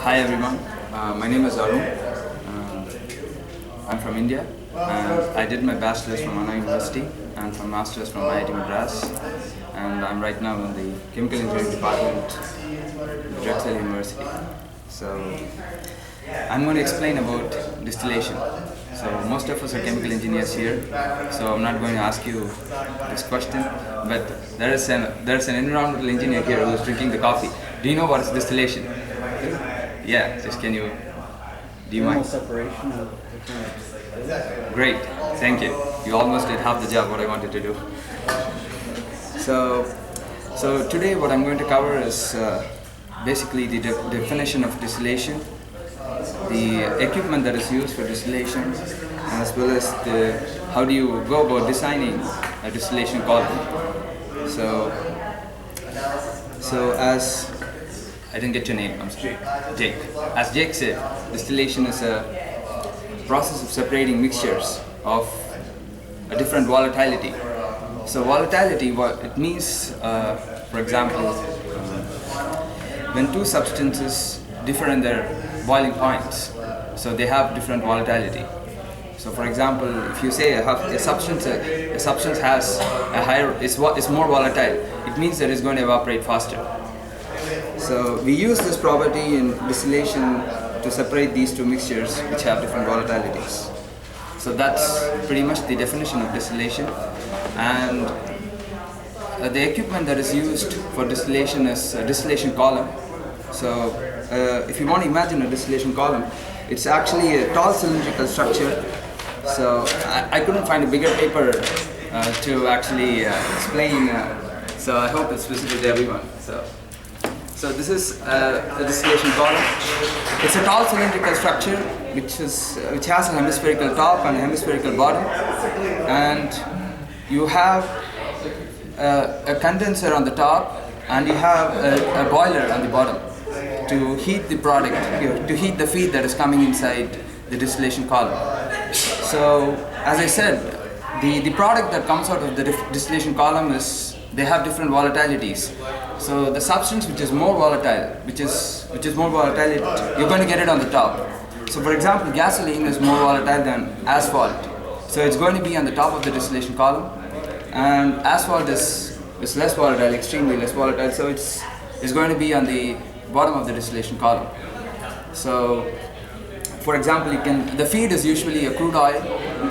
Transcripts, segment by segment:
Hi everyone, my name is Arun. I'm from India and I did my bachelor's from Anna University and from master's from IIT Madras, and I'm right now in the chemical engineering department at Drexel University. So I'm going to explain about distillation. So most of us are chemical engineers here, so I'm not going to ask you this question, but there's an environmental engineer here who is drinking the coffee. Do you know what is distillation? Yeah, just do you mind? Separation of different. Great, thank you. You almost did half the job what I wanted to do. So today what I'm going to cover is basically the definition of distillation, the equipment that is used for distillation, as well as how do you go about designing a distillation column. So as I didn't get your name, I'm sorry. Jake. As Jake said, distillation is a process of separating mixtures of a different volatility. So volatility, what it means, for example, when two substances differ in their boiling points, so they have different volatility. So for example, if you say a substance has a higher, is more volatile, it means that it's going to evaporate faster. So we use this property in distillation to separate these two mixtures which have different volatilities. So that's pretty much the definition of distillation. And the equipment that is used for distillation is a distillation column. So if you want to imagine a distillation column, it's actually a tall cylindrical structure. So I couldn't find a bigger paper to actually explain, so I hope it's visible to everyone. So this is a distillation column. It's a tall cylindrical structure which has a hemispherical top and a hemispherical bottom, and you have a condenser on the top and you have a boiler on the bottom to heat the product, to heat the feed that is coming inside the distillation column. So as I said, the product that comes out of the distillation column they have different volatilities. So the substance which is more volatile, you're going to get it on the top. So for example, gasoline is more volatile than asphalt. So it's going to be on the top of the distillation column, and asphalt is less volatile, extremely less volatile. So it's going to be on the bottom of the distillation column. So for example, the feed is usually a crude oil,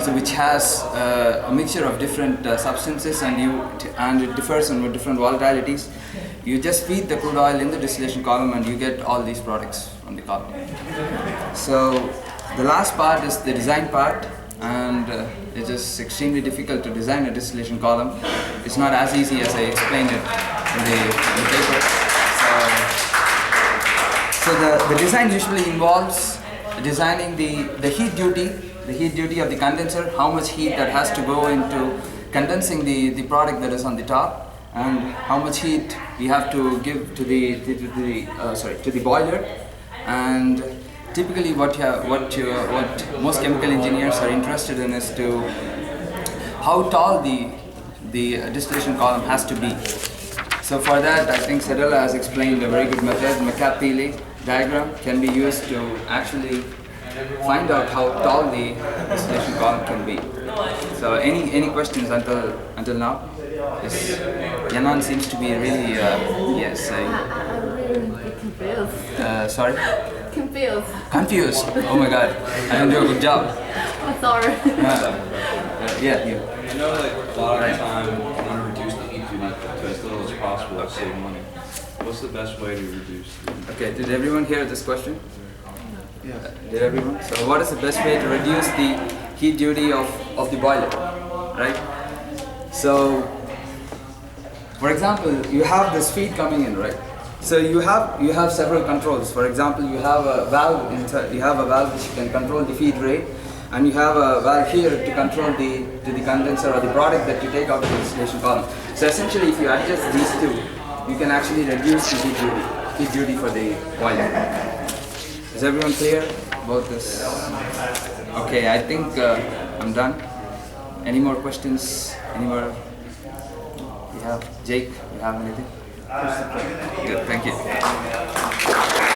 so which has a mixture of different substances, and it differs in different volatilities. You just feed the crude oil in the distillation column and you get all these products from the column. So the last part is the design part, and it's just extremely difficult to design a distillation column. It's not as easy as I explained it in the paper. So the design usually involves designing the heat duty of the condenser, how much heat that has to go into condensing the product that is on the top, and how much heat we have to give to the boiler. And typically what most chemical engineers are interested in is how tall the distillation column has to be. So for that, I think Sedela has explained a very good method. McCabe-Thiele diagram can be used to actually find out how tall the distillation column can be. So any questions until now? Yes. Yanan seems to be really yes. I'm really confused. Sorry? Confused. Oh my God! I didn't do a good job. I'm sorry. Yeah, you. I know that a lot of the time you want to reduce the heat duty to as little as possible to save money. What's the best way to reduce the heat? Okay, did everyone hear this question? Yeah. Did everyone? So what is the best way to reduce the heat duty of the boiler, right? So, for example, you have this feed coming in, right? So you have several controls. For example, you have a valve inside. You have a valve which can control the feed rate, and you have a valve here to control the condenser or the product that you take out of the distillation column. So essentially, if you adjust these two, you can actually reduce the heat duty for the boiler. Is everyone clear about this? Okay, I think I'm done. Any more questions? Anywhere? You have Jake? You have anything? Good, thank you.